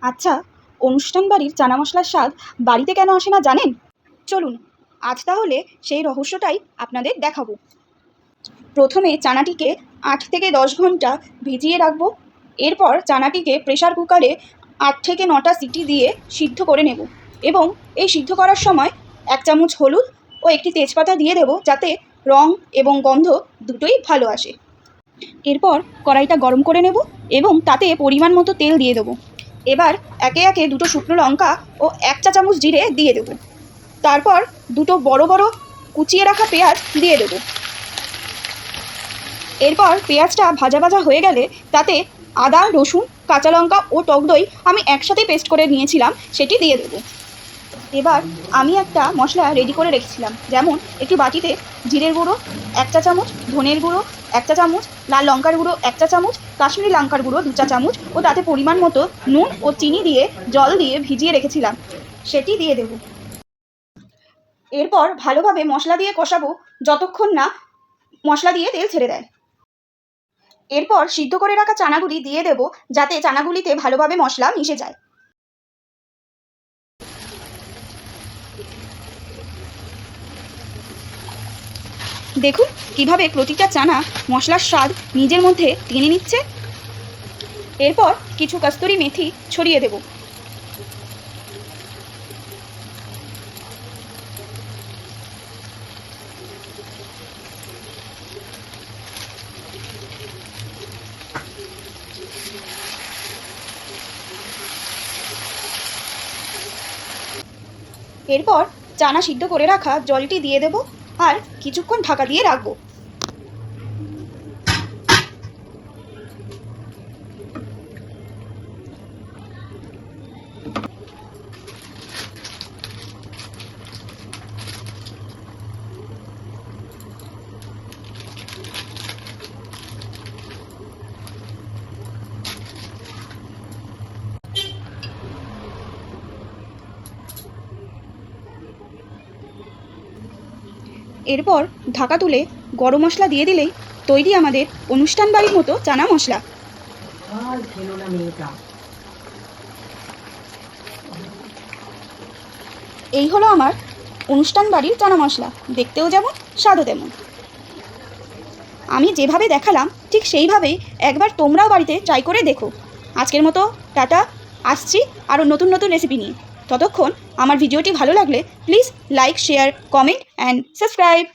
আচ্ছা, অনুষ্ঠান বাড়ির চানা মশলার স্বাদ বাড়িতে কেন আসে না জানেন? চলুন আজ তাহলে সেই রহস্যটাই আপনাদের দেখাবো। প্রথমে চানাটিকে 8 থেকে 10 ঘন্টা ভিজিয়ে রাখবো। এরপর চানাটিকে প্রেসার কুকারে 8 থেকে 9টা সিটি দিয়ে সিদ্ধ করে নেব এবং এই সিদ্ধ করার সময় 1 চামচ হলুদ ও একটি তেজপাতা দিয়ে দেব, যাতে রং এবং গন্ধ দুটোই ভালো আসে। এরপর কড়াইটা গরম করে নেব এবং তাতে পরিমাণ মতো তেল দিয়ে দেবো। এবার একে একে 2টো শুকনো লঙ্কা ও 1 চা চামচ জিরে দিয়ে দেবো। তারপর 2টো বড় বড় কুচিয়ে রাখা পেঁয়াজ দিয়ে দেবো। এরপর পেঁয়াজটা ভাজা ভাজা হয়ে গেলে তাতে আদা, রসুন, কাঁচা লঙ্কা ও টক দই আমি একসাথে পেস্ট করে নিয়েছিলাম, সেটি দিয়ে দেবো। এবার আমি একটা মশলা রেডি করে রেখেছিলাম, যেমন একটি বাটিতে জিরের গুঁড়ো 1 চা চামচ, ধনের গুঁড়ো 1 চা চামচ, লাল লঙ্কার গুঁড়ো 1 চা চামচ, কাশ্মীরি লঙ্কার গুঁড়ো 2 চা চামচ ও তাতে পরিমাণ মতো নুন ও চিনি দিয়ে জল দিয়ে ভিজিয়ে রেখেছিলাম, সেটি দিয়ে দেব। এরপর ভালোভাবে মশলা দিয়ে কষাবো যতক্ষণ না মশলা দিয়ে তেল ছেড়ে দেয়। এরপর সিদ্ধ করে রাখা চানাগুলি দিয়ে দেব, যাতে চানাগুলিতে ভালোভাবে মশলা মিশে যায়। দেখুন কিভাবে প্রতিটা চানা মশলার স্বাদ নিজের মধ্যে টেনে নিচ্ছে। এরপর কিছু কস্তুরি মেথি ছড়িয়ে দেব। এরপর চানা সিদ্ধ করে রাখা জলটি দিয়ে দেব আর কিছুক্ষণ ঢাকা দিয়ে রাখবো। এরপর ঢাকা তুলে গরম মশলা দিয়ে দিলেই তৈরি আমাদের অনুষ্ঠান বাড়ির মতো চানা মশলা। এই হলো আমার অনুষ্ঠান বাড়ির চানা মশলা, দেখতেও যেমন স্বাদও তেমন। আমি যেভাবে দেখালাম ঠিক সেইভাবেই একবার তোমরাও বাড়িতে ট্রাই করে দেখো। আজকের মতো টাটা, আসছি আরও নতুন নতুন রেসিপি নিয়ে। ততক্ষণ আমার ভিডিওটি ভালো লাগলে please like, share, comment and subscribe.